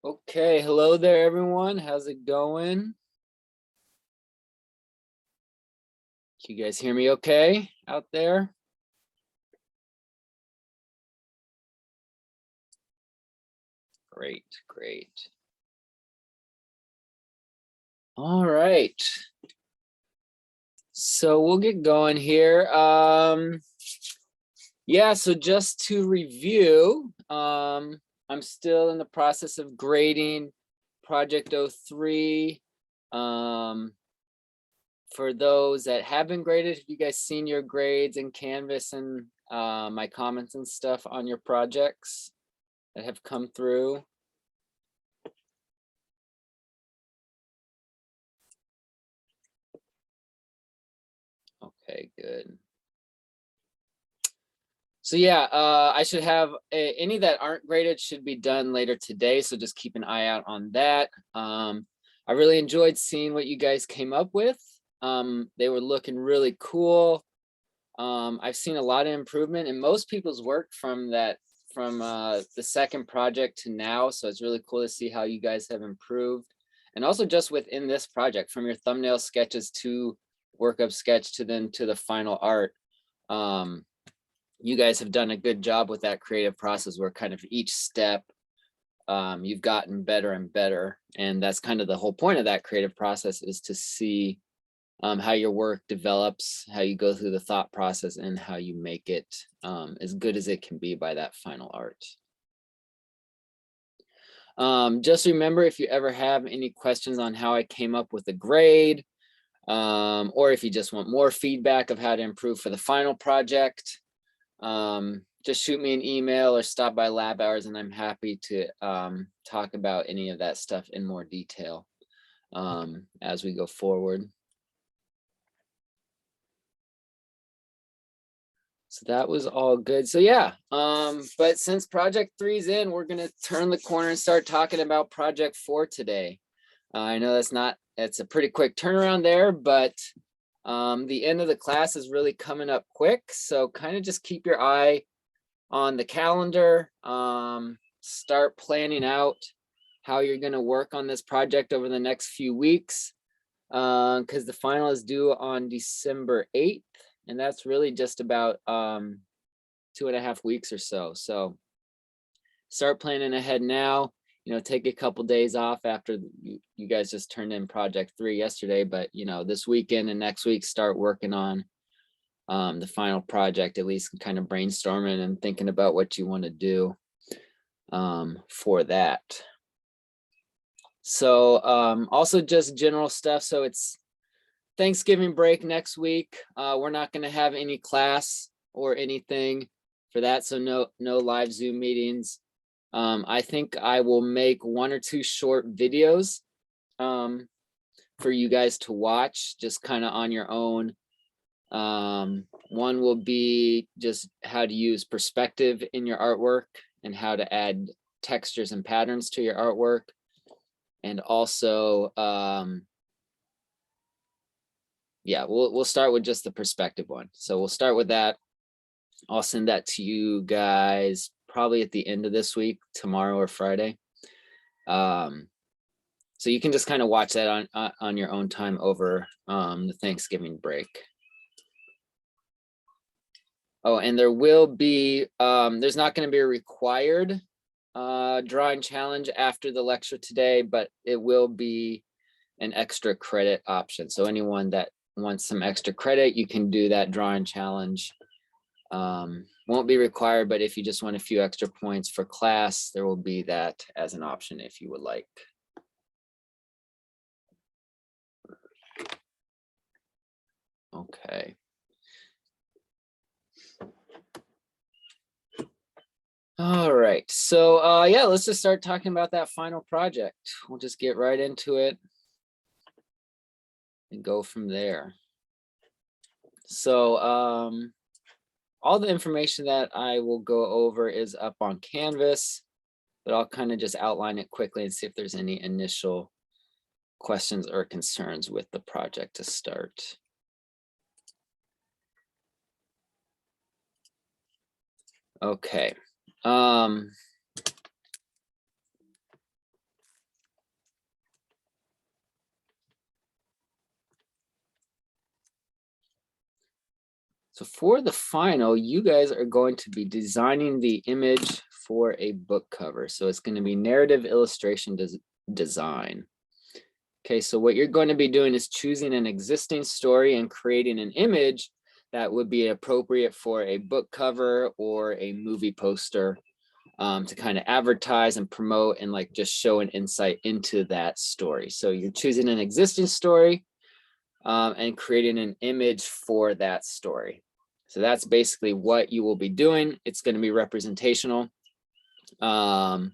Okay, hello there, everyone. How's it going? Can you guys hear me okay out there? Great, great. All right. So we'll get going here. Yeah, so just to review, I'm still in the process of grading Project 03. For those that have been graded, have you guys seen your grades in Canvas and my comments and stuff on your projects that have come through? Okay, good. So yeah, I should have any that aren't graded should be done later today. So just keep an eye out on that. I really enjoyed seeing what you guys came up with. They were looking really cool. I've seen a lot of improvement in most people's work from the second project to now. So it's really cool to see how you guys have improved. And also just within this project, from your thumbnail sketches to workup sketch to then to the final art. You guys have done a good job with that creative process where kind of each step you've gotten better and better. And that's kind of the whole point of that creative process, is to see how your work develops, how you go through the thought process, and how you make it as good as it can be by that final art. Just remember, if you ever have any questions on how I came up with a grade, or if you just want more feedback of how to improve for the final project, just shoot me an email or stop by lab hours, and I'm happy to talk about any of that stuff in more detail as we go forward. So that was all good. So yeah, but since project 3's in, we're gonna turn the corner and start talking about project 4 today. I know it's a pretty quick turnaround there, but the end of the class is really coming up quick. So kind of just keep your eye on the calendar, start planning out how you're gonna work on this project over the next few weeks, because the final is due on December 8th. And that's really just about 2.5 weeks or so. So start planning ahead now. Take a couple days off after you guys just turned in project 3 yesterday, but this weekend and next week start working on the final project, at least kind of brainstorming and thinking about what you want to do for that. So also just general stuff. So it's Thanksgiving break next week. We're not going to have any class or anything for that, so no live Zoom meetings. I think I will make 1 or 2 short videos for you guys to watch, just kind of on your own. One will be just how to use perspective in your artwork and how to add textures and patterns to your artwork. And also, yeah, we'll start with just the perspective one. So we'll start with that. I'll send that to you guys probably at the end of this week, tomorrow or Friday. So you can just kind of watch that on your own time over the Thanksgiving break. Oh, and there will be, there's not going to be a required drawing challenge after the lecture today, but it will be an extra credit option. So anyone that wants some extra credit, you can do that drawing challenge. Won't be required, but if you just want a few extra points for class, there will be that as an option if you would like. Okay. All right, so yeah, let's just start talking about that final project. We'll just get right into it and go from there. So all the information that I will go over is up on Canvas, but I'll kind of just outline it quickly and see if there's any initial questions or concerns with the project to start. Okay. So for the final, you guys are going to be designing the image for a book cover. So it's going to be narrative illustration design. Okay, so what you're going to be doing is choosing an existing story and creating an image that would be appropriate for a book cover or a movie poster, to kind of advertise and promote and like just show an insight into that story. So you're choosing an existing story and creating an image for that story. So that's basically what you will be doing. It's going to be representational. And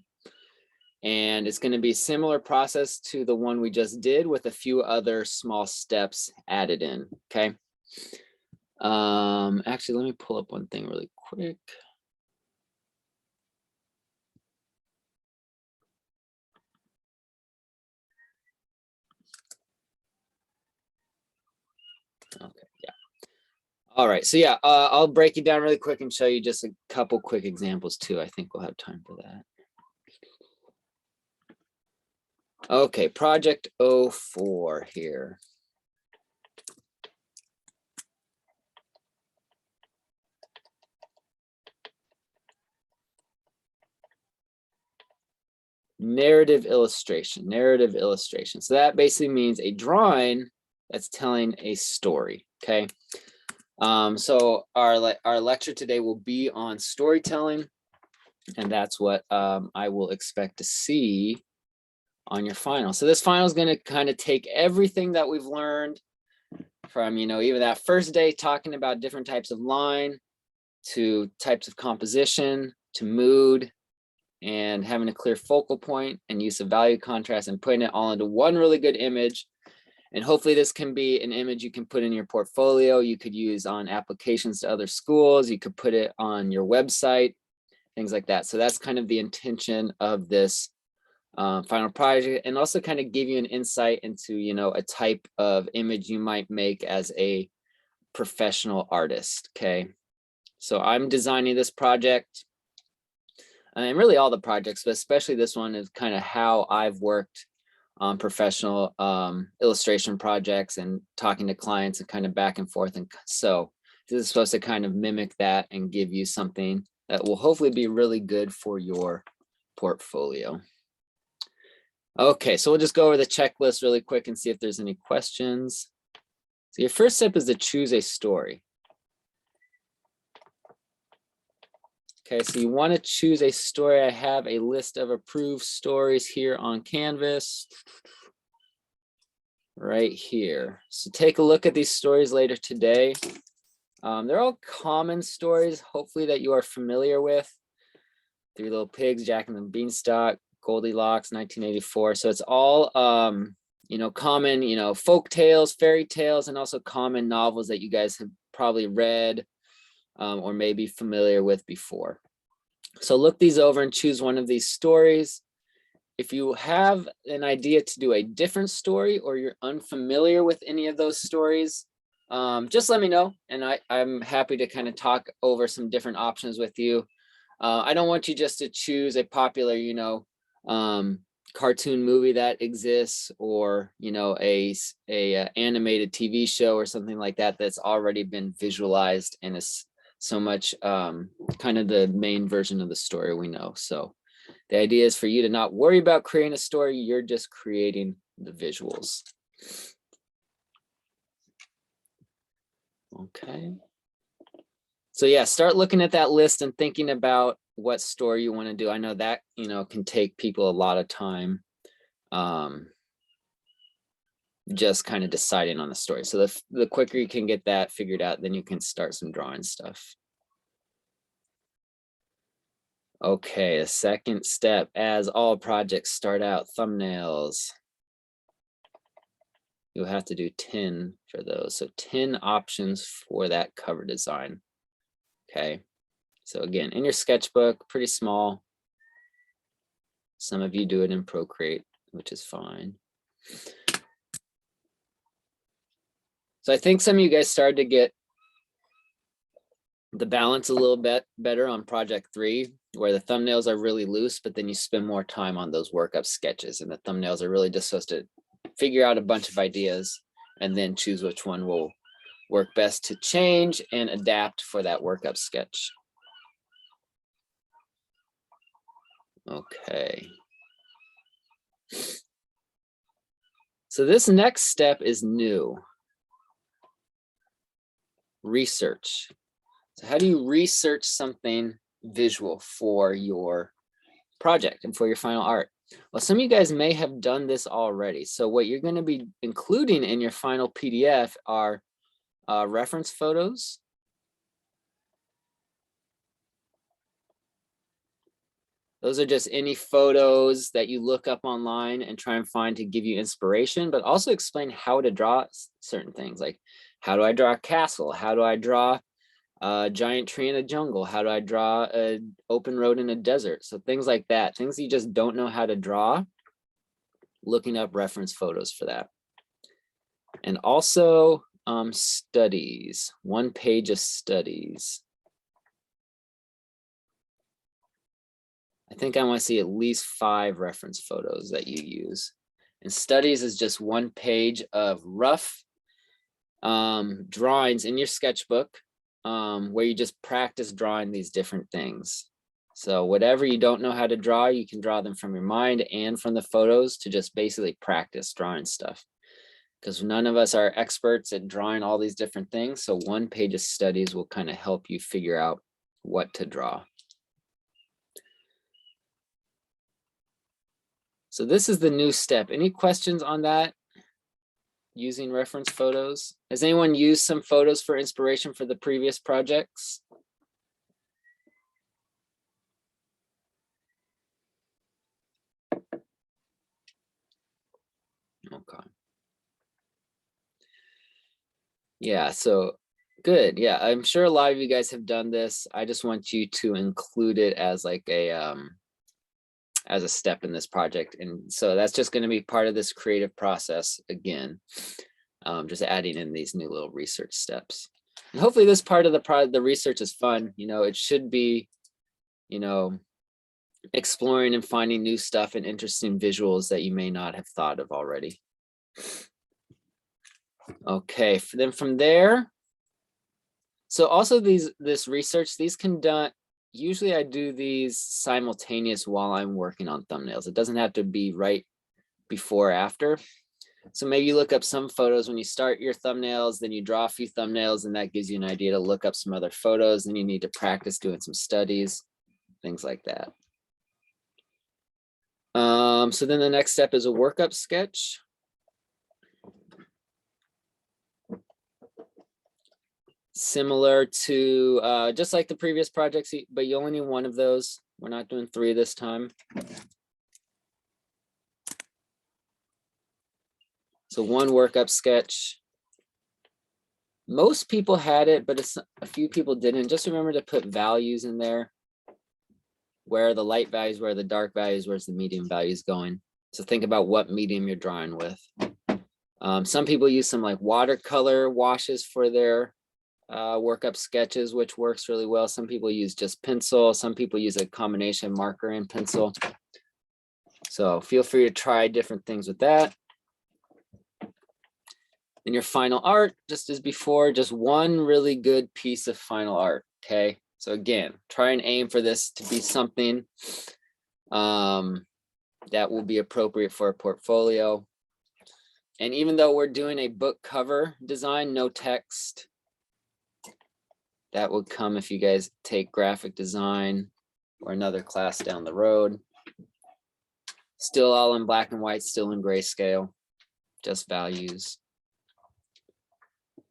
it's going to be a similar process to the one we just did with a few other small steps added in. Okay. Actually, let me pull up one thing really quick. Okay, yeah. All right, so yeah, I'll break it down really quick and show you just a couple quick examples too. I think we'll have time for that. Okay, project 04 here. Narrative illustration. So that basically means a drawing that's telling a story, okay? So our lecture today will be on storytelling, and that's what I will expect to see on your final. So this final is going to kind of take everything that we've learned from, even that first day talking about different types of line, to types of composition, to mood, and having a clear focal point and use of value contrast, and putting it all into one really good image. And hopefully this can be an image you can put in your portfolio. You could use on applications to other schools. You could put it on your website, things like that. So that's kind of the intention of this final project, and also kind of give you an insight into, a type of image you might make as a professional artist. Okay. So I'm designing this project, and really all the projects, but especially this one is kind of how I've worked on professional illustration projects and talking to clients and kind of back and forth. And so this is supposed to kind of mimic that and give you something that will hopefully be really good for your portfolio. Okay, so we'll just go over the checklist really quick and see if there's any questions. So your first step is to choose a story. Okay, so you want to choose a story. I have a list of approved stories here on Canvas right here. So take a look at these stories later today. They're all common stories, hopefully, that you are familiar with. Three Little Pigs, Jack and the Beanstalk, Goldilocks, 1984. So it's all, common, folk tales, fairy tales, and also common novels that you guys have probably read or maybe familiar with before. So look these over and choose one of these stories. If you have an idea to do a different story, or you're unfamiliar with any of those stories, just let me know, and I'm happy to kind of talk over some different options with you. I don't want you just to choose a popular, cartoon movie that exists, or a animated TV show or something like that that's already been visualized and is so much kind of the main version of the story we know. So the idea is for you to not worry about creating a story. You're just creating the visuals. Okay. So yeah, start looking at that list and thinking about what story you want to do. I know that, can take people a lot of time just kind of deciding on the story. So the quicker you can get that figured out, then you can start some drawing stuff. Okay, the second step, as all projects start out, thumbnails. You'll have to do 10 for those. So 10 options for that cover design. Okay, so again, in your sketchbook, pretty small. Some of you do it in Procreate, which is fine. So I think some of you guys started to get the balance a little bit better on project 3, where the thumbnails are really loose, but then you spend more time on those workup sketches, and the thumbnails are really just supposed to figure out a bunch of ideas and then choose which one will work best to change and adapt for that workup sketch. Okay. So this next step is new. Research. So how do you research something visual for your project and for your final art? Well, some of you guys may have done this already. So what you're going to be including in your final PDF are reference photos. Those are just any photos that you look up online and try and find to give you inspiration, but also explain how to draw certain things. Like, how do I draw a castle? How do I draw a giant tree in a jungle? How do I draw an open road in a desert? So things like that, things you just don't know how to draw, looking up reference photos for that. And also studies, 1 page of studies. I think I want to see at least 5 reference photos that you use. And studies is just 1 page of rough drawings in your sketchbook where you just practice drawing these different things. So whatever you don't know how to draw, you can draw them from your mind and from the photos to just basically practice drawing stuff. Because none of us are experts at drawing all these different things. So 1 page of studies will kind of help you figure out what to draw. So this is the new step. Any questions on that? Using reference photos? Has anyone used some photos for inspiration for the previous projects? Okay. Yeah, so good. Yeah, I'm sure a lot of you guys have done this. I just want you to include it as like as a step in this project. And so that's just going to be part of this creative process again, just adding in these new little research steps. And hopefully this part of the research is fun. You know, it should be, you know, exploring and finding new stuff and interesting visuals that you may not have thought of already. Okay, then from there, so also this research, these can done, usually I do these simultaneous while I'm working on thumbnails. It doesn't have to be right before or after. So maybe you look up some photos when you start your thumbnails, then you draw a few thumbnails, and that gives you an idea to look up some other photos. Then you need to practice doing some studies, things like that. So then the next step is a workup sketch. Similar to just like the previous projects, but you only need 1 of those. We're not doing 3 this time. So 1 workup sketch. Most people had it, but a few people didn't. Just remember to put values in there. Where are the light values, where are the dark values, where's the medium values going? So think about what medium you're drawing with. Some people use some like watercolor washes for their workup sketches, which works really well. Some people use just pencil. Some people use a combination of marker and pencil. So feel free to try different things with that. In your final art, just as before, just 1 really good piece of final art, okay? So again, try and aim for this to be something that will be appropriate for a portfolio. And even though we're doing a book cover design, no text, that would come if you guys take graphic design or another class down the road. Still all in black and white, still in grayscale, just values.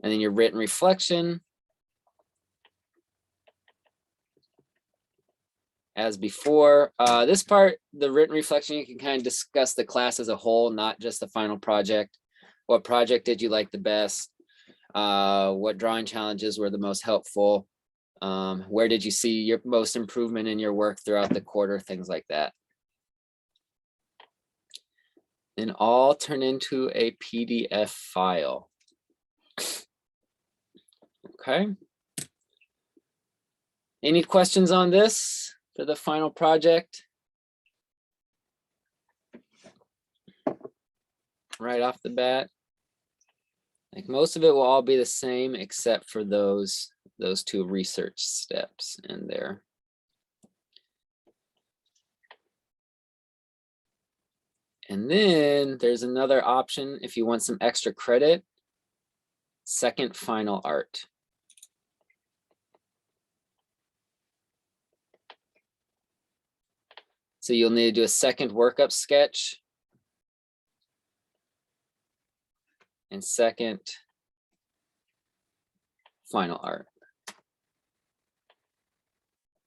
And then your written reflection. As before, this part, the written reflection, you can kind of discuss the class as a whole, not just the final project. What project did you like the best? What drawing challenges were the most helpful? Where did you see your most improvement in your work throughout the quarter? Things like that. And all turn into a PDF file. Okay. Any questions on this for the final project? Right off the bat. Like most of it will all be the same except for those two research steps in there. And then there's another option if you want some extra credit, second final art. So you'll need to do a second workup sketch and second final art.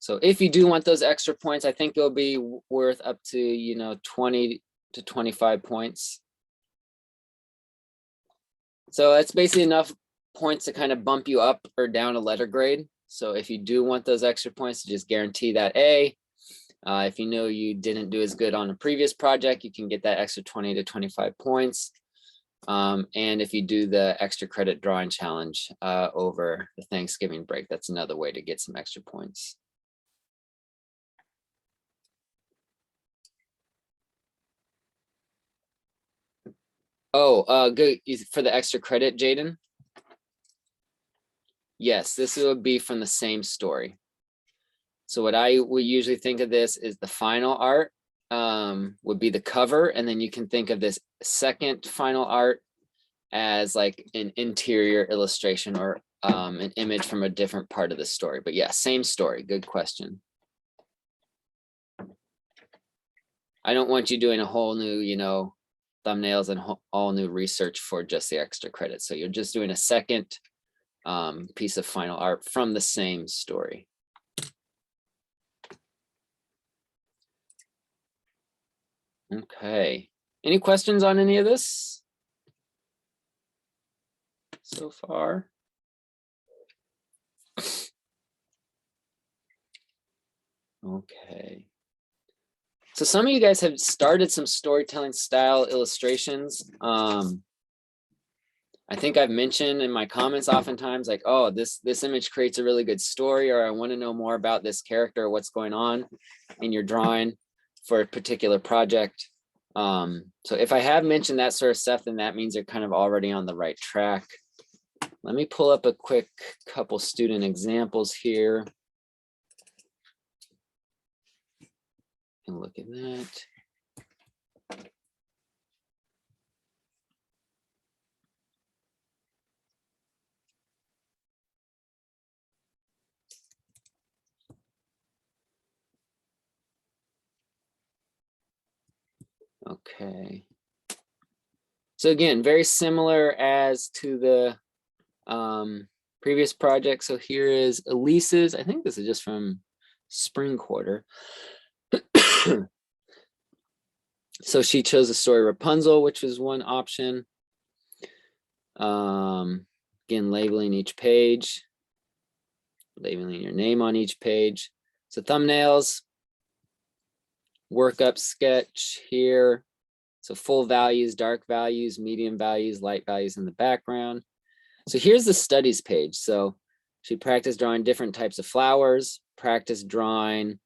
So if you do want those extra points, I think it'll be worth up to, 20 to 25 points. So that's basically enough points to kind of bump you up or down a letter grade. So if you do want those extra points, to just guarantee that A. If you know you didn't do as good on a previous project, you can get that extra 20 to 25 points. And if you do the extra credit drawing challenge over the Thanksgiving break, that's another way to get some extra points. Oh, good. For the extra credit, Jaden? Yes, this would be from the same story. So what I would usually think of this is the final art would be the cover, and then you can think of this second final art as like an interior illustration or an image from a different part of the story. But yeah, same story. Good question. I don't want you doing a whole new, thumbnails and all new research for just the extra credit. So you're just doing a second piece of final art from the same story. Okay. Any questions on any of this so far? Okay. So some of you guys have started some storytelling style illustrations. I think I've mentioned in my comments oftentimes like, oh, this image creates a really good story, or I want to know more about this character or what's going on in your drawing for a particular project. So if I have mentioned that sort of stuff, then that means you're kind of already on the right track. Let me pull up a quick couple student examples here. And look at that. Okay. So again, very similar as to the previous project. So here is Elise's, I think this is just from spring quarter. So she chose the story Rapunzel, which was one option. Again, labeling each page, labeling your name on each page. So thumbnails, workup sketch here. So full values, dark values, medium values, light values in the background. So here's the studies page. So she practiced drawing different types of flowers, practiced drawing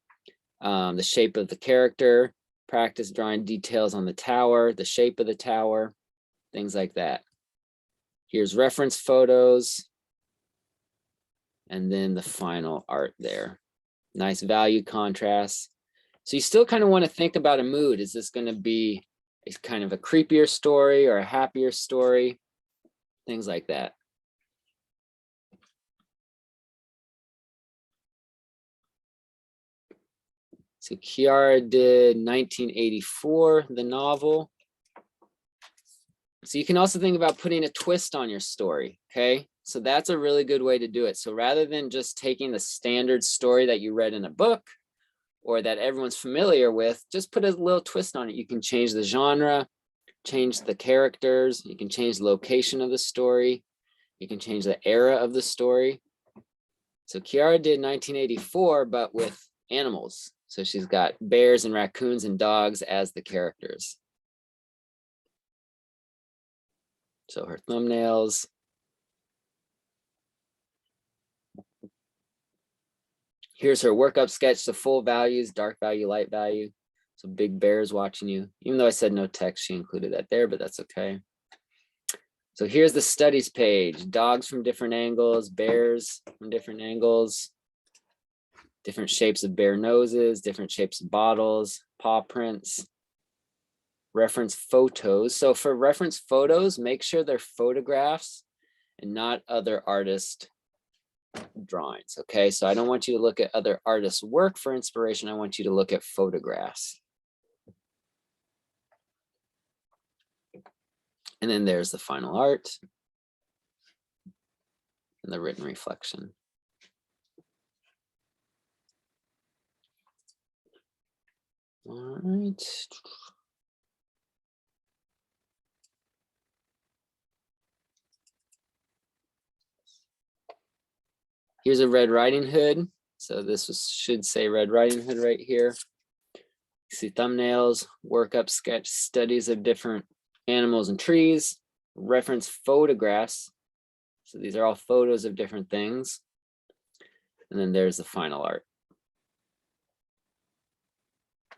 the shape of the character, practice drawing details on the tower, the shape of the tower, things like that. Here's reference photos. And then the final art there. Nice value contrast. So you still kind of want to think about a mood. Is this going to be kind of a creepier story or a happier story? Things like that. So Kiara did 1984, the novel. So you can also think about putting a twist on your story, okay? So that's a really good way to do it. So rather than just taking the standard story that you read in a book or that everyone's familiar with, just put a little twist on it. You can change the genre, change the characters, you can change the location of the story, you can change the era of the story. So Kiara did 1984, but with animals. So she's got bears and raccoons and dogs as the characters. So her thumbnails. Here's her workup sketch, the full values, dark value, light value. So big bears watching you. Even though I said no text, she included that there, but that's okay. So here's the studies page, dogs from different angles, bears from different angles, different shapes of bear noses, different shapes of bottles, paw prints, reference photos. So for reference photos, make sure they're photographs and not other artist drawings. Okay, so I don't want you to look at other artists' work for inspiration. I want you to look at photographs. And then there's the final art and the written reflection. All right. Here's a Red Riding Hood. So this should say Red Riding Hood right here. You see thumbnails, workup sketch, studies of different animals and trees, reference photographs. So these are all photos of different things. And then there's the final art.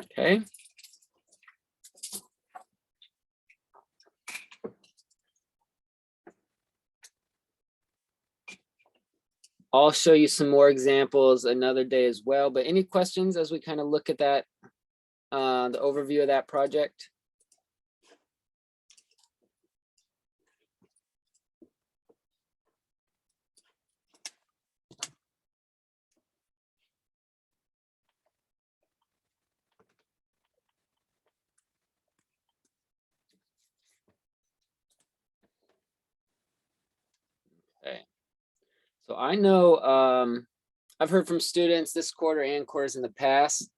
Okay. I'll show you some more examples another day as well, but any questions as we kind of look at that, the overview of that project? Okay. So I know I've heard from students this quarter and quarters in the past.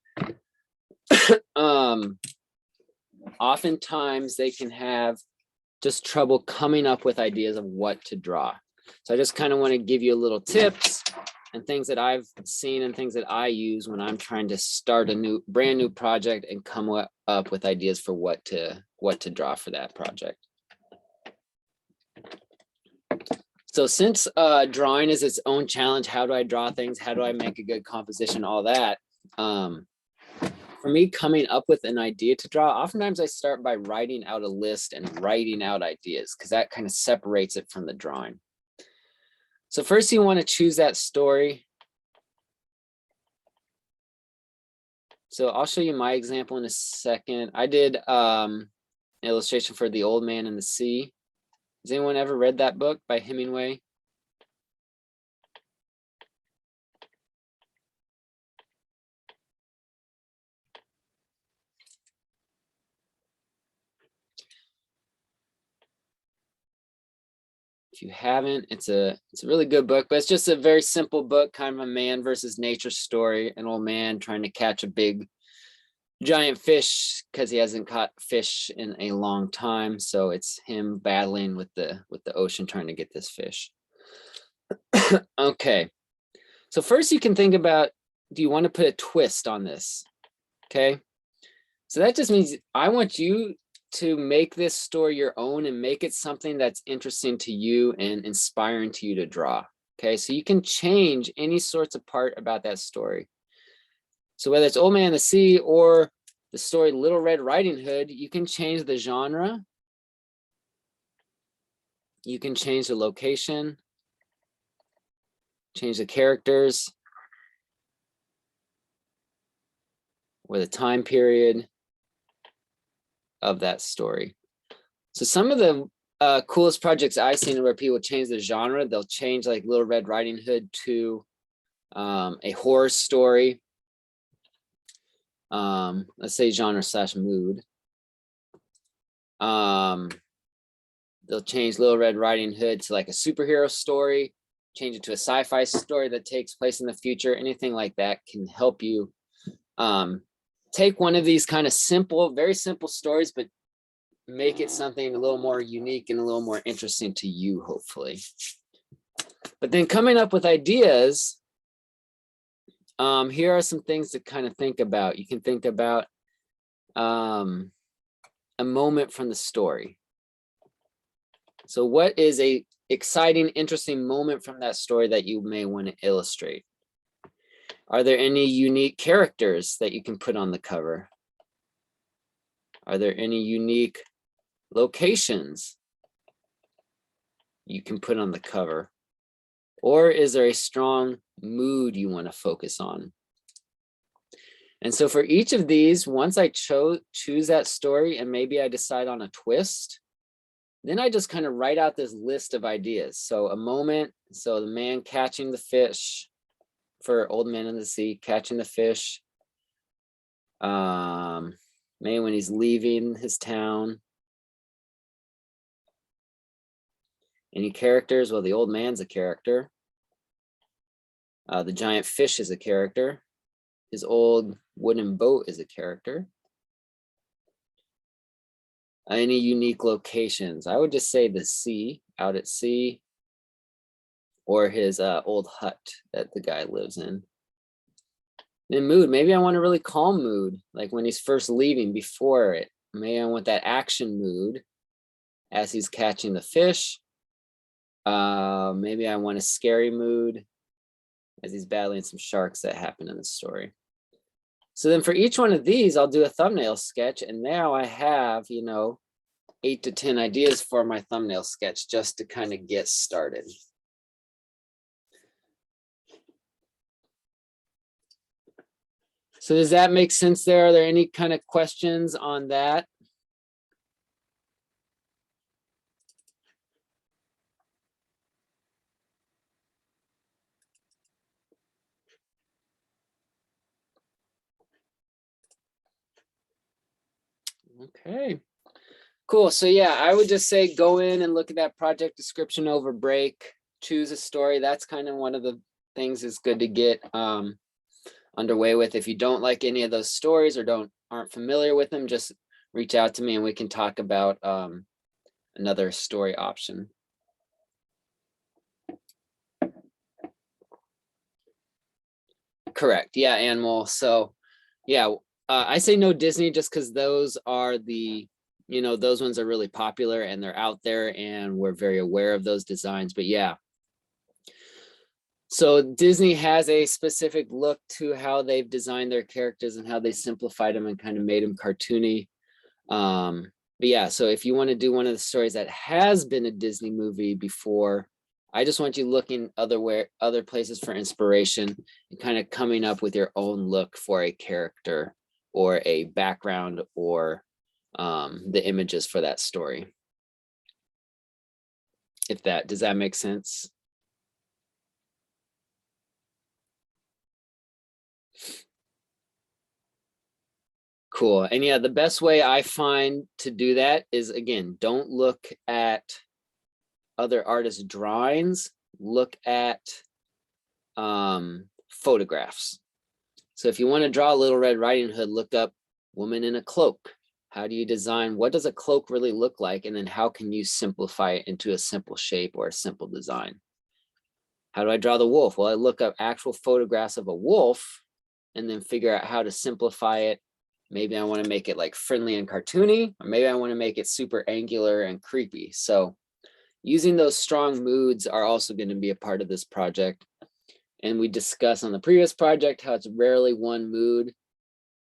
Oftentimes they can have just trouble coming up with ideas of what to draw. So I just kind of want to give you a little tips and things that I've seen and things that I use when I'm trying to start a brand new project and come up with ideas for what to draw for that project. So since drawing is its own challenge, how do I draw things? How do I make a good composition? All that. For me, coming up with an idea to draw, oftentimes I start by writing out a list and writing out ideas because that kind of separates it from the drawing. So first you want to choose that story. So I'll show you my example in a second. I did an illustration for The Old Man and the Sea. Has anyone ever read that book by Hemingway? If you haven't, it's a really good book, but it's just a very simple book, kind of a man versus nature story. An old man trying to catch a big giant fish because he hasn't caught fish in a long time. So it's him battling with the ocean trying to get this fish. Okay. So first you can think about, do you want to put a twist on this? Okay. So that just means I want you to make this story your own and make it something that's interesting to you and inspiring to you to draw. Okay, so you can change any sorts of part about that story. So whether it's Old Man and the Sea or the story Little Red Riding Hood, you can change the genre. You can change the location, change the characters, or the time period of that story. So some of the coolest projects I've seen where people change the genre, they'll change like Little Red Riding Hood to a horror story. Let's say genre / mood. They'll change Little Red Riding Hood to like a superhero story, change it to a sci-fi story that takes place in the future. Anything like that can help you take one of these kind of simple, very simple stories, but make it something a little more unique and a little more interesting to you, hopefully. But then coming up with ideas, here are some things to kind of think about. You can think about a moment from the story. So what is a exciting, interesting moment from that story that you may want to illustrate? Are there any unique characters that you can put on the cover? Are there any unique locations you can put on the cover? Or is there a strong mood you want to focus on? And so for each of these, once I choose that story and maybe I decide on a twist, then I just kind of write out this list of ideas. So a moment, so the man catching the fish for Old Man in the Sea, catching the fish. Maybe when he's leaving his town. Any characters? Well, the old man's a character. The giant fish is a character. His old wooden boat is a character. Any unique locations? I would just say the sea, out at sea, or his old hut that the guy lives in. Then mood, maybe I want a really calm mood, like when he's first leaving before it. Maybe I want that action mood as he's catching the fish. Maybe I want a scary mood as he's battling some sharks that happen in the story. So then for each one of these, I'll do a thumbnail sketch. And now I have, 8 to 10 ideas for my thumbnail sketch just to kind of get started. So does that make sense there? Are there any kind of questions on that? Okay, cool. So yeah, I would just say go in and look at that project description over break, choose a story. That's kind of one of the things that's good to get underway with. If you don't like any of those stories or aren't familiar with them, just reach out to me and we can talk about another story option. Correct. Yeah, animal. So yeah, I say no Disney just because those are the, those ones are really popular and they're out there and we're very aware of those designs. But yeah, so Disney has a specific look to how they've designed their characters and how they simplified them and kind of made them cartoony. But yeah, so if you want to do one of the stories that has been a Disney movie before, I just want you looking other places for inspiration and kind of coming up with your own look for a character or a background or the images for that story. Does that make sense? Cool. And yeah, the best way I find to do that is, again, don't look at other artists' drawings, look at photographs. So if you want to draw a Little Red Riding Hood, look up woman in a cloak. How do you design? What does a cloak really look like? And then how can you simplify it into a simple shape or a simple design? How do I draw the wolf? Well, I look up actual photographs of a wolf and then figure out how to simplify it. Maybe I want to make it like friendly and cartoony, or maybe I want to make it super angular and creepy. So using those strong moods are also going to be a part of this project. And we discussed on the previous project how it's rarely one mood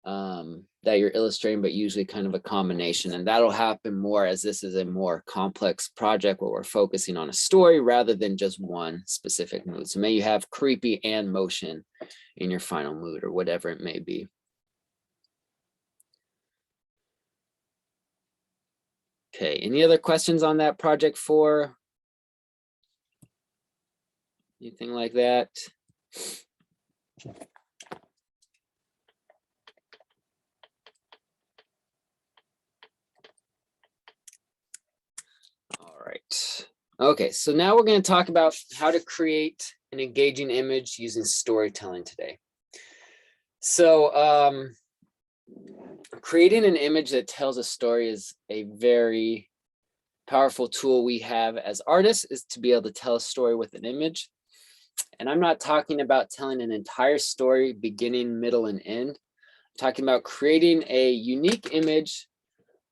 that you're illustrating, but usually kind of a combination. And that'll happen more as this is a more complex project where we're focusing on a story rather than just one specific mood. So may you have creepy and motion in your final mood or whatever it may be. Okay, any other questions on that project 4? Anything like that? All right. Okay, so now we're going to talk about how to create an engaging image using storytelling today. So creating an image that tells a story is a very powerful tool we have as artists, is to be able to tell a story with an image. And I'm not talking about telling an entire story, beginning, middle, and end. I'm talking about creating a unique image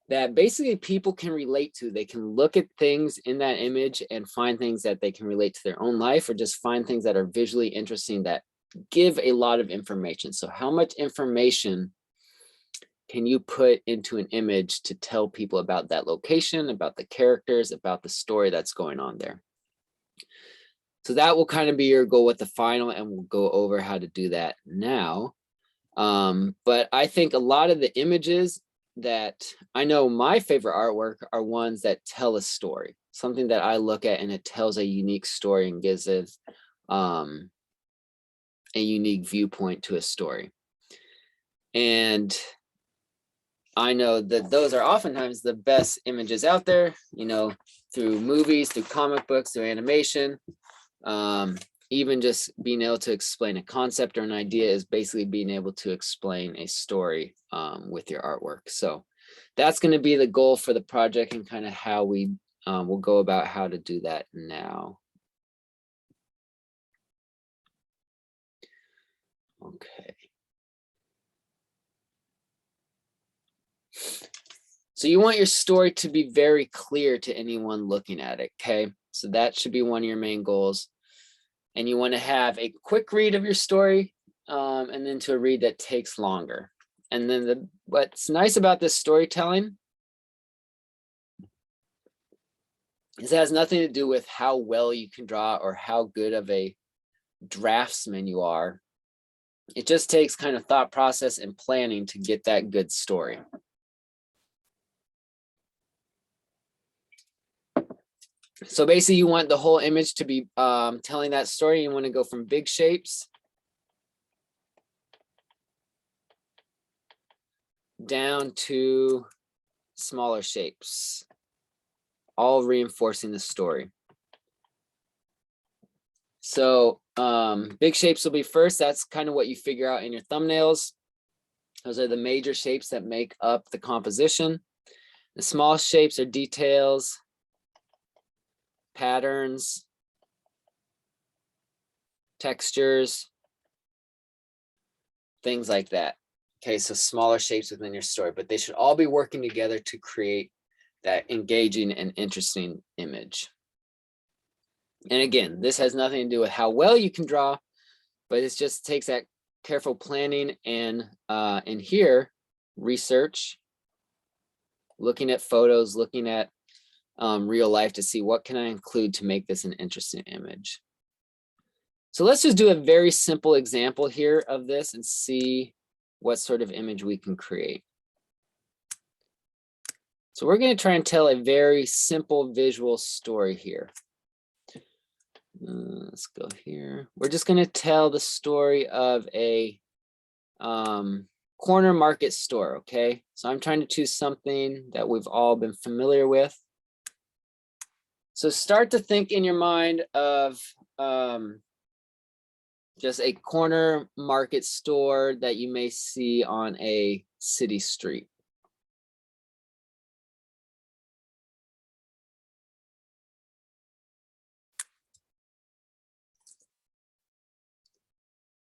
that basically people can relate to. They can look at things in that image and find things that they can relate to their own life, or just find things that are visually interesting that give a lot of information. So how much information can you put into an image to tell people about that location, about the characters, about the story that's going on there? So that will kind of be your goal with the final, and we'll go over how to do that now. But I think a lot of the images that I know my favorite artwork are ones that tell a story, something that I look at and it tells a unique story and gives it a unique viewpoint to a story. And I know that those are oftentimes the best images out there, you know, through movies, through comic books, through animation. Even just being able to explain a concept or an idea is basically being able to explain a story with your artwork. So that's going to be the goal for the project, and kind of how we will go about how to do that now. Okay. So you want your story to be very clear to anyone looking at it, okay? So that should be one of your main goals. And you want to have a quick read of your story, and then to a read that takes longer. And then what's nice about this storytelling is it has nothing to do with how well you can draw or how good of a draftsman you are. It just takes kind of thought process and planning to get that good story. So basically you want the whole image to be telling that story. You want to go from big shapes down to smaller shapes, all reinforcing the story. So big shapes will be first. That's kind of what you figure out in your thumbnails. Those are the major shapes that make up the composition. The small shapes are details, patterns, textures, things like that. Okay, so smaller shapes within your story, but they should all be working together to create that engaging and interesting image. And again, this has nothing to do with how well you can draw, but it just takes that careful planning and in here, research, looking at photos, looking at real life to see what can I include to make this an interesting image. So let's just do a very simple example here of this and see what sort of image we can create. So we're going to try and tell a very simple visual story here. Let's go here. We're just going to tell the story of a corner market store, okay? So I'm trying to choose something that we've all been familiar with. So start to think in your mind of just a corner market store that you may see on a city street.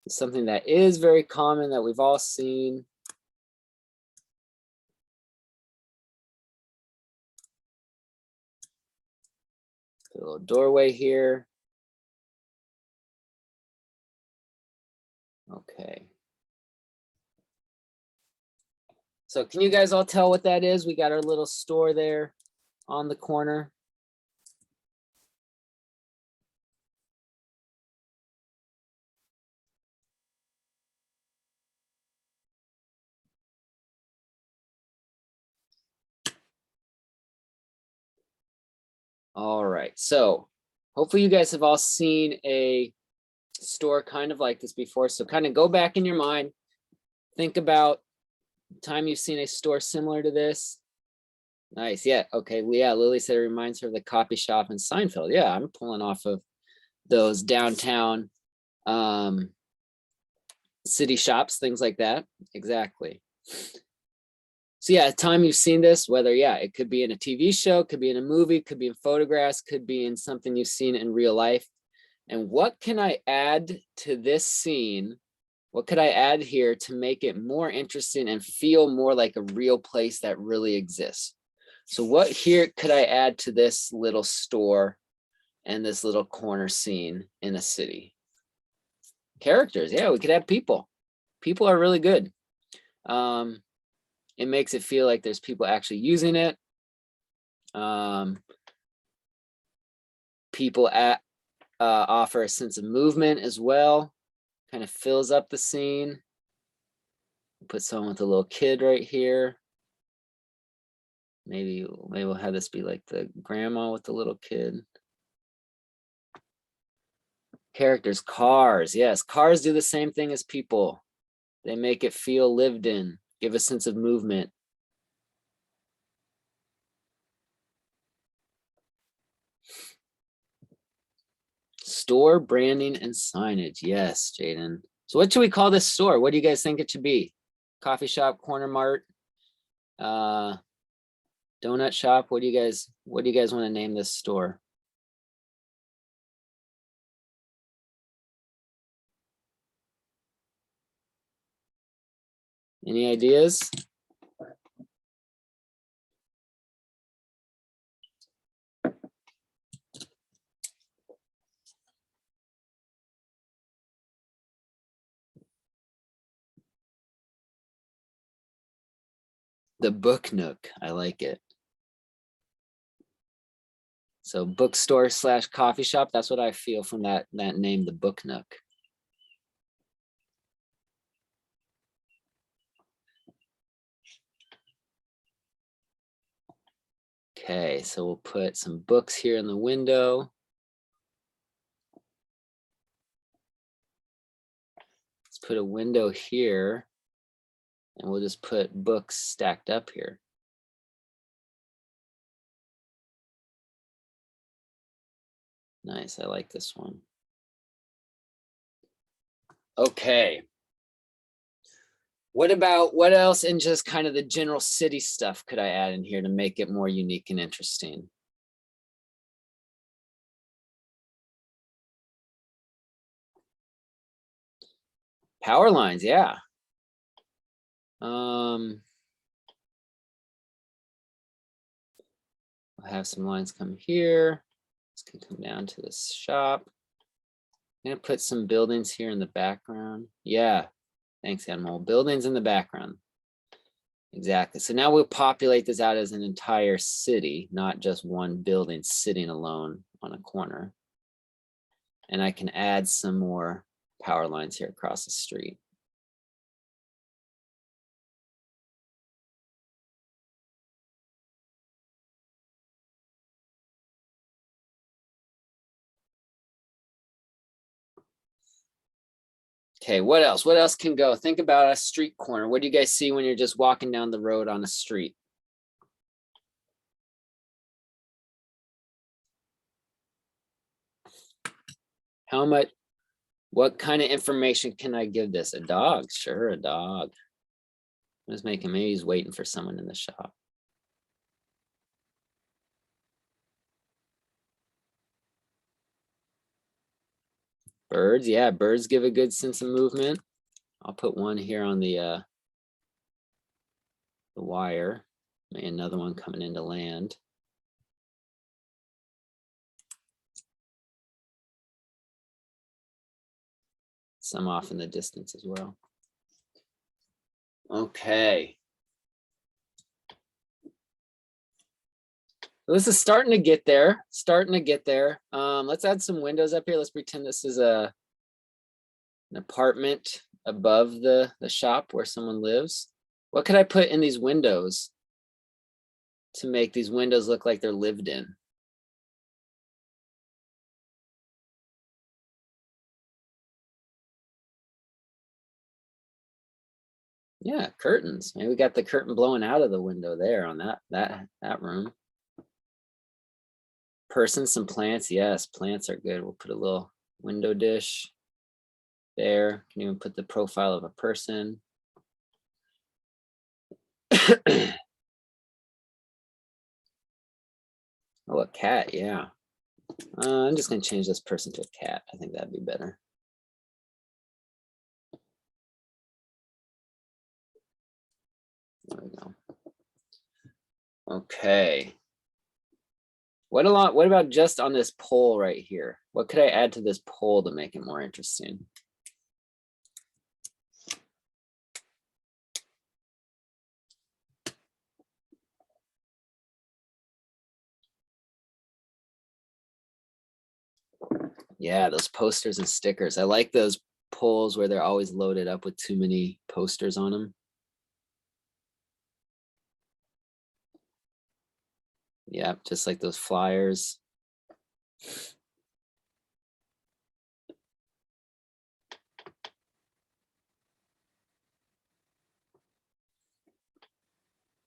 Something that is very common that we've all seen. A little doorway here. Okay. So can you guys all tell what that is? We got our little store there on the corner. All right, so hopefully you guys have all seen a store kind of like this before. So kind of go back in your mind, think about the time you've seen a store similar to this. Nice, yeah, okay, yeah, Lily said it reminds her of the coffee shop in Seinfeld. Yeah, I'm pulling off of those downtown city shops, things like that. Exactly. So yeah, time you've seen this, whether, yeah, it could be in a TV show, could be in a movie, could be in photographs, could be in something you've seen in real life. And what can I add to this scene? What could I add here to make it more interesting and feel more like a real place that really exists? So what here could I add to this little store and this little corner scene in a city? Characters, yeah, we could have people. People are really good. It makes it feel like there's people actually using it. People offer a sense of movement as well. Kind of fills up the scene. Put someone with a little kid right here. Maybe we'll have this be like the grandma with the little kid. Characters, cars. Yes, cars do the same thing as people. They make it feel lived in, give a sense of movement. Store branding and signage. Yes, Jaden. So what should we call this store? What do you guys think it should be? Coffee shop, corner mart, donut shop. What do you guys want to name this store? Any ideas? The Book Nook. I like it. So bookstore / coffee shop. That's what I feel from that name, the Book Nook. Okay, so we'll put some books here in the window. Let's put a window here, and we'll just put books stacked up here. Nice, I like this one. Okay. What else in just kind of the general city stuff could I add in here to make it more unique and interesting? Power lines, yeah. I'll have some lines come here. This can come down to this shop. I'm gonna put some buildings here in the background. Yeah, thanks, Animal. Buildings in the background. Exactly. So now we'll populate this out as an entire city, not just one building sitting alone on a corner. And I can add some more power lines here across the street. Okay, what else? What else can go? Think about a street corner. What do you guys see when you're just walking down the road on a street? How much, what kind of information can I give this? A dog? Sure, a dog. Let's make him, maybe he's waiting for someone in the shop. Birds, yeah, birds give a good sense of movement. I'll put one here on the wire. Maybe another one coming into land. Some off in the distance as well. Okay. This is starting to get there, let's add some windows up here. Let's pretend this is an apartment above the shop where someone lives. What could I put in these windows to make these windows look like they're lived in? Yeah, curtains. Maybe we got the curtain blowing out of the window there on that room. Person, some plants. Yes, plants are good. We'll put a little window dish there. Can even put the profile of a person. Oh, a cat, yeah. I'm just gonna change this person to a cat. I think that'd be better. There we go. Okay. What about just on this pole right here? What could I add to this pole to make it more interesting? Yeah, those posters and stickers. I like those poles where they're always loaded up with too many posters on them. Yeah, just like those flyers.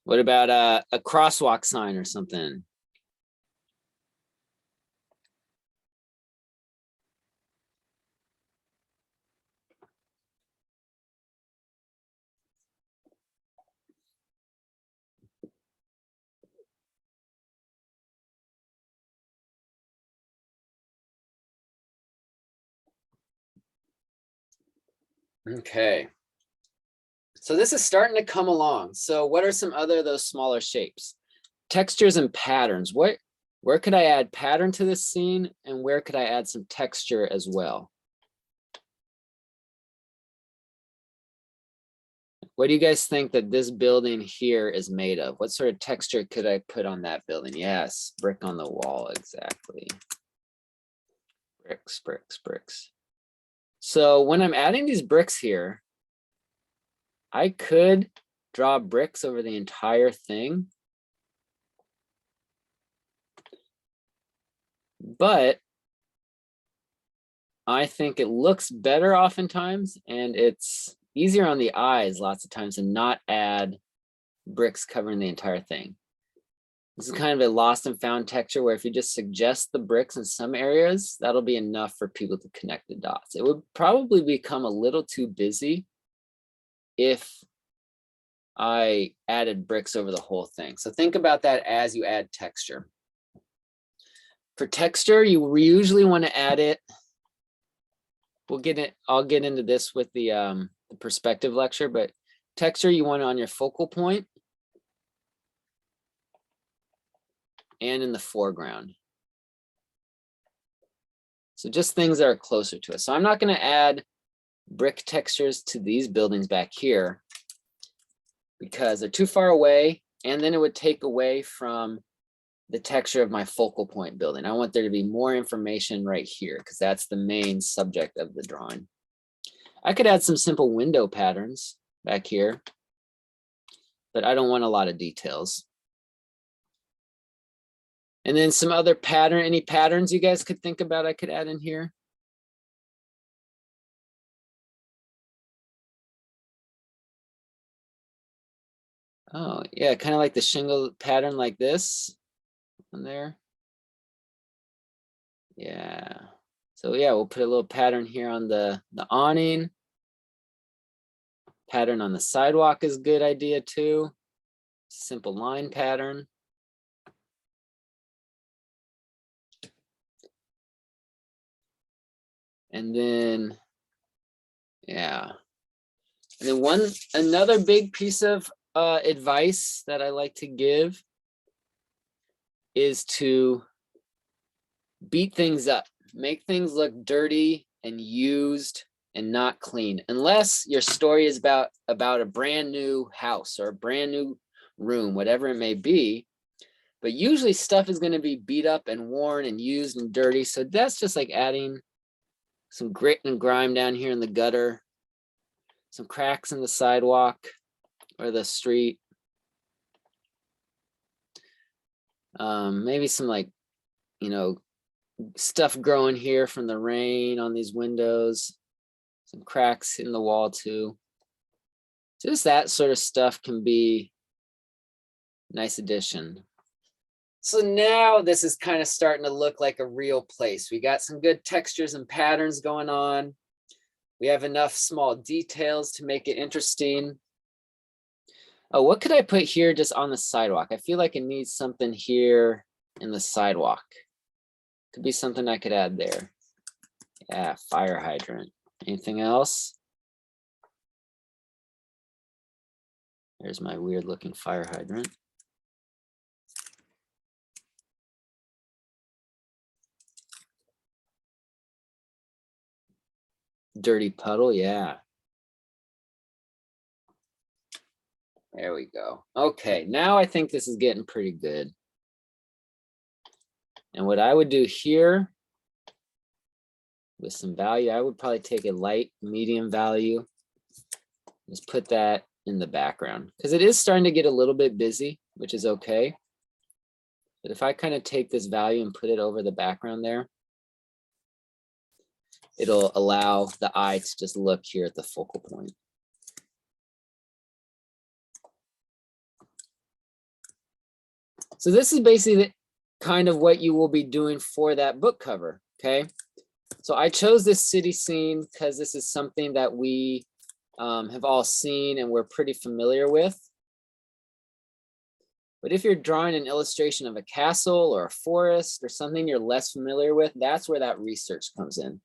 What about a crosswalk sign or something? Okay. So this is starting to come along. So what are some other of those smaller shapes? Textures and patterns. Where could I add pattern to this scene, and where could I add some texture as well? What do you guys think that this building here is made of? What sort of texture could I put on that building? Yes, brick on the wall, exactly. Bricks, bricks, bricks. So when I'm adding these bricks here, I could draw bricks over the entire thing. But I think it looks better oftentimes, and it's easier on the eyes lots of times to not add bricks covering the entire thing. This is kind of a lost and found texture where if you just suggest the bricks in some areas, that'll be enough for people to connect the dots. It would probably become a little too busy if I added bricks over the whole thing. So think about that as you add texture. For texture, you usually want to add it. I'll get into this with the perspective lecture, but texture you want it on your focal point and in the foreground. So just things that are closer to us. So I'm not going to add brick textures to these buildings back here because they're too far away, and then it would take away from the texture of my focal point building. I want there to be more information right here because that's the main subject of the drawing. I could add some simple window patterns back here, but I don't want a lot of details. And then some other pattern, any patterns you guys could think about I could add in here? Oh, yeah, kind of like the shingle pattern like this on there. Yeah. So yeah, we'll put a little pattern here on the awning. Pattern on the sidewalk is a good idea too. Simple line pattern. And then, yeah. And then another big piece of advice that I like to give is to beat things up, make things look dirty and used and not clean, unless your story is about a brand new house or a brand new room, whatever it may be. But usually stuff is going to be beat up and worn and used and dirty. So that's just like adding some grit and grime down here in the gutter, some cracks in the sidewalk or the street. Maybe some like, stuff growing here from the rain on these windows, some cracks in the wall too. Just that sort of stuff can be a nice addition. So now this is kind of starting to look like a real place. We got some good textures and patterns going on. We have enough small details to make it interesting. Oh, what could I put here just on the sidewalk? I feel like it needs something here in the sidewalk. Could be something I could add there. Yeah, fire hydrant. Anything else? There's my weird looking fire hydrant. Dirty puddle, yeah. There we go. Okay, now I think this is getting pretty good. And what I would do here with some value. I would probably take a light, medium value. Just put that in the background because it is starting to get a little bit busy, which is okay. But if I kind of take this value and put it over the background there, it'll allow the eye to just look here at the focal point. So this is basically kind of what you will be doing for that book cover, okay? So I chose this city scene because this is something that we have all seen and we're pretty familiar with. But if you're drawing an illustration of a castle or a forest or something you're less familiar with, that's where that research comes in.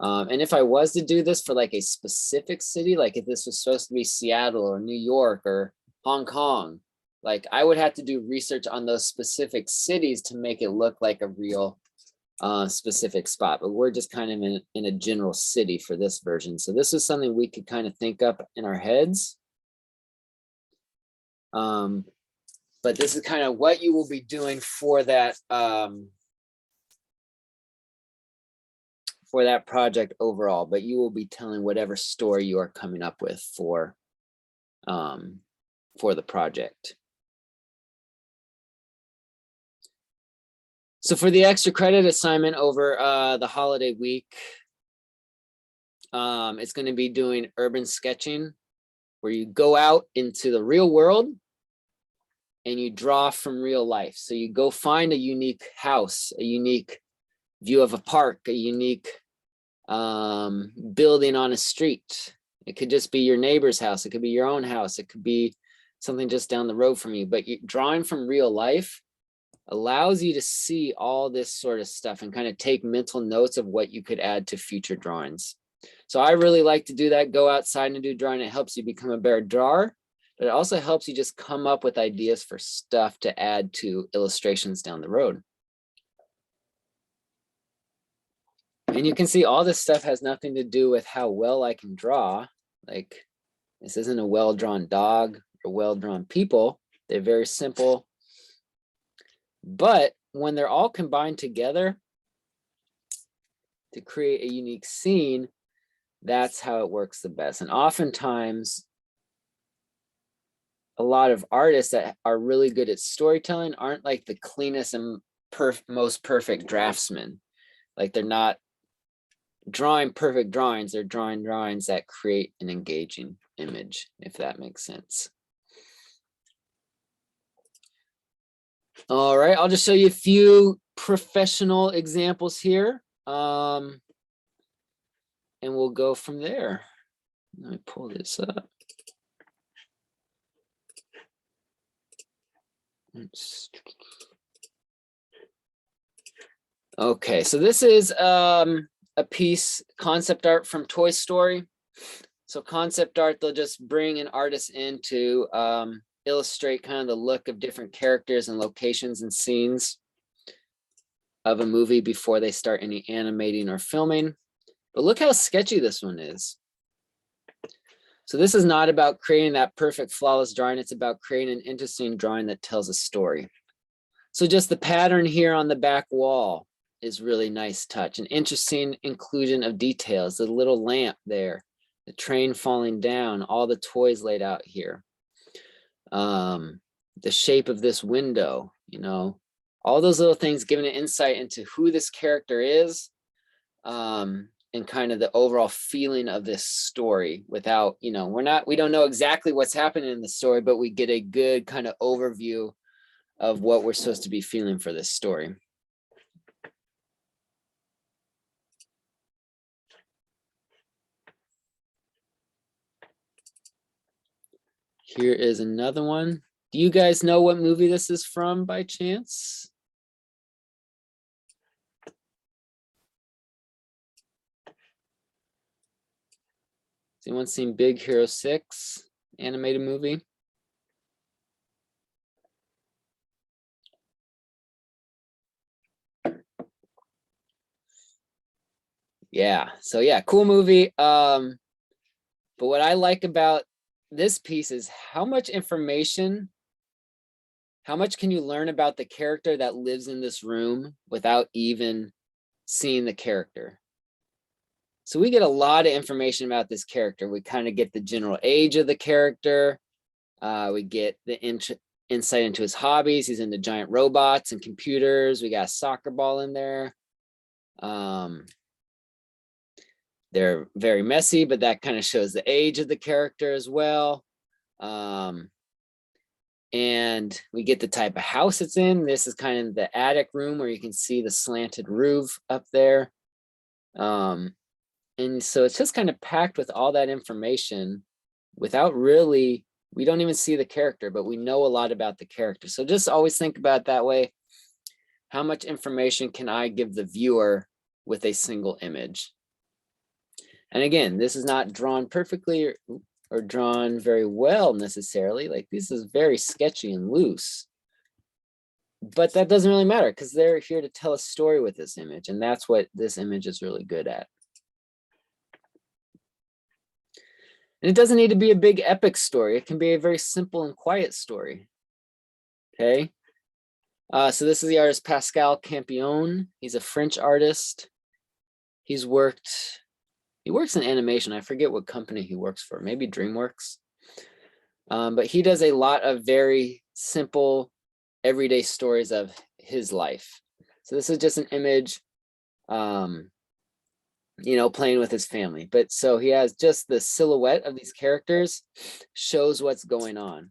And if I was to do this for like a specific city, like if this was supposed to be Seattle or New York or Hong Kong, like I would have to do research on those specific cities to make it look like a real specific spot. But we're just kind of in a general city for this version. So this is something we could kind of think up in our heads. But this is kind of what you will be doing for that project overall, but you will be telling whatever story you are coming up with for the project. So for the extra credit assignment over the holiday week, it's going to be doing urban sketching, where you go out into the real world and you draw from real life. So you go find a unique house, a unique view of a park, a unique building on a street. It could just be your neighbor's house. It could be your own house. It could be something just down the road from you. But drawing from real life allows you to see all this sort of stuff and kind of take mental notes of what you could add to future drawings. So I really like to do that. Go outside and do drawing. It helps you become a better drawer, but it also helps you just come up with ideas for stuff to add to illustrations down the road. And you can see all this stuff has nothing to do with how well I can draw. Like this isn't a well-drawn dog or well-drawn people. They're very simple. But when they're all combined together to create a unique scene, that's how it works the best. And oftentimes, a lot of artists that are really good at storytelling aren't like the cleanest and most perfect draftsmen. Like they're not drawing perfect drawings, they're drawing drawings that create an engaging image, if that makes sense. All right, I'll just show you a few professional examples here. And we'll go from there. Let me pull this up. Okay, so this is a piece, concept art from Toy Story. So concept art, they'll just bring an artist in to illustrate kind of the look of different characters and locations and scenes of a movie before they start any animating or filming. But look how sketchy this one is. So this is not about creating that perfect flawless drawing. It's about creating an interesting drawing that tells a story. So just the pattern here on the back wall is really nice touch. An interesting inclusion of details, the little lamp there, the train falling down, all the toys laid out here. The shape of this window, you know, all those little things giving an insight into who this character is, and kind of the overall feeling of this story without, you know, we don't know exactly what's happening in the story, but we get a good kind of overview of what we're supposed to be feeling for this story. Here is another one. Do you guys know what movie this is from by chance? Has anyone seen Big Hero 6 animated movie? Yeah, so yeah, cool movie. But what I like about this piece is how much information, how much can you learn about the character that lives in this room without even seeing the character? So we get a lot of information about this character. We kind of get the general age of the character. We get the insight into his hobbies. He's into giant robots and computers. We got a soccer ball in there. They're very messy, but that kind of shows the age of the character as well. And we get the type of house it's in. This is kind of the attic room where you can see the slanted roof up there. And so it's just kind of packed with all that information without really, we don't even see the character, but we know a lot about the character. So just always think about it that way. How much information can I give the viewer with a single image? And again, this is not drawn perfectly or drawn very well necessarily. Like this is very sketchy and loose. But that doesn't really matter because they're here to tell a story with this image. And that's what this image is really good at. And it doesn't need to be a big epic story. It can be a very simple and quiet story. Okay. So this is the artist Pascal Campion. He's a French artist. He works in animation. I forget what company he works for, maybe DreamWorks. But he does a lot of very simple, everyday stories of his life. So this is just an image, you know, playing with his family. But so he has just the silhouette of these characters shows what's going on.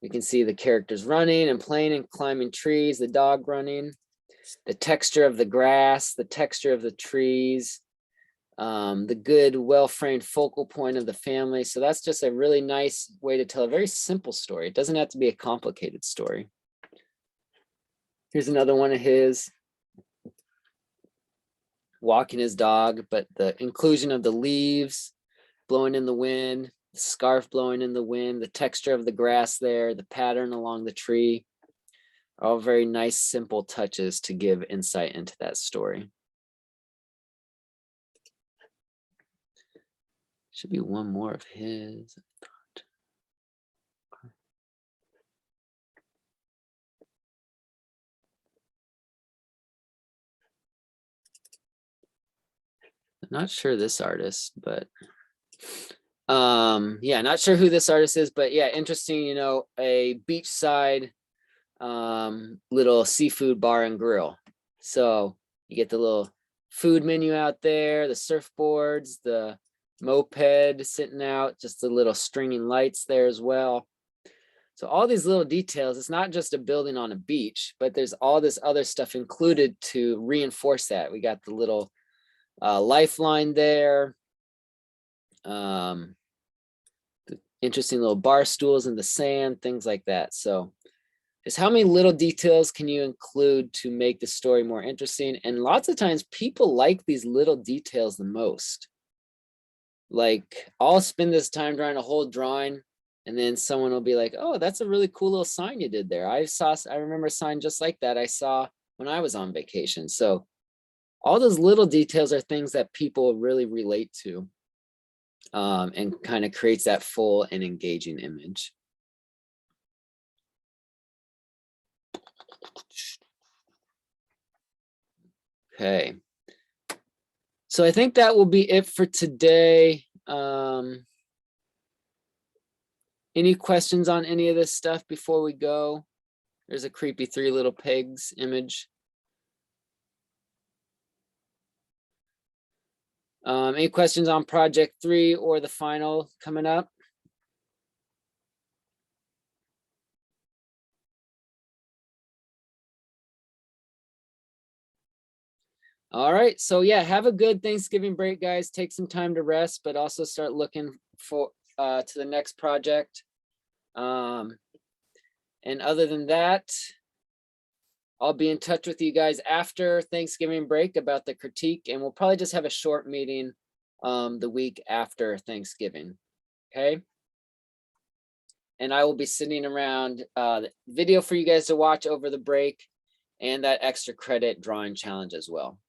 We can see the characters running and playing and climbing trees, the dog running, the texture of the grass, the texture of the trees, the good, well-framed focal point of the family. So that's just a really nice way to tell a very simple story. It doesn't have to be a complicated story. Here's another one of his, walking his dog, but the inclusion of the leaves blowing in the wind, the scarf blowing in the wind, the texture of the grass there, the pattern along the tree, all very nice, simple touches to give insight into that story. Should be one more of his. I'm not sure this artist, but yeah, not sure who this artist is, but yeah, interesting, you know, a beachside little seafood bar and grill. So you get the little food menu out there, the surfboards, the moped sitting out, just the little stringing lights there as well. So all these little details, it's not just a building on a beach, but there's all this other stuff included to reinforce that. We got the little lifeline there, the interesting little bar stools in the sand, things like that. So is how many little details can you include to make the story more interesting? And lots of times people like these little details the most. Like I'll spend this time drawing a whole drawing and then someone will be like, oh, that's a really cool little sign you did there. I remember a sign just like that I saw when I was on vacation. So all those little details are things that people really relate to, and kind of creates that full and engaging image. Okay. So I think that will be it for today. Any questions on any of this stuff before we go? There's a creepy 3 little pigs image. Any questions on project 3 or the final coming up? All right, so yeah, have a good Thanksgiving break, guys. Take some time to rest, but also start looking for to the next project. And other than that, I'll be in touch with you guys after Thanksgiving break about the critique, and we'll probably just have a short meeting the week after Thanksgiving, okay? And I will be sending around the video for you guys to watch over the break and that extra credit drawing challenge as well.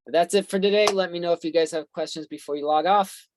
That's it for today. Let me know if you guys have questions before you log off.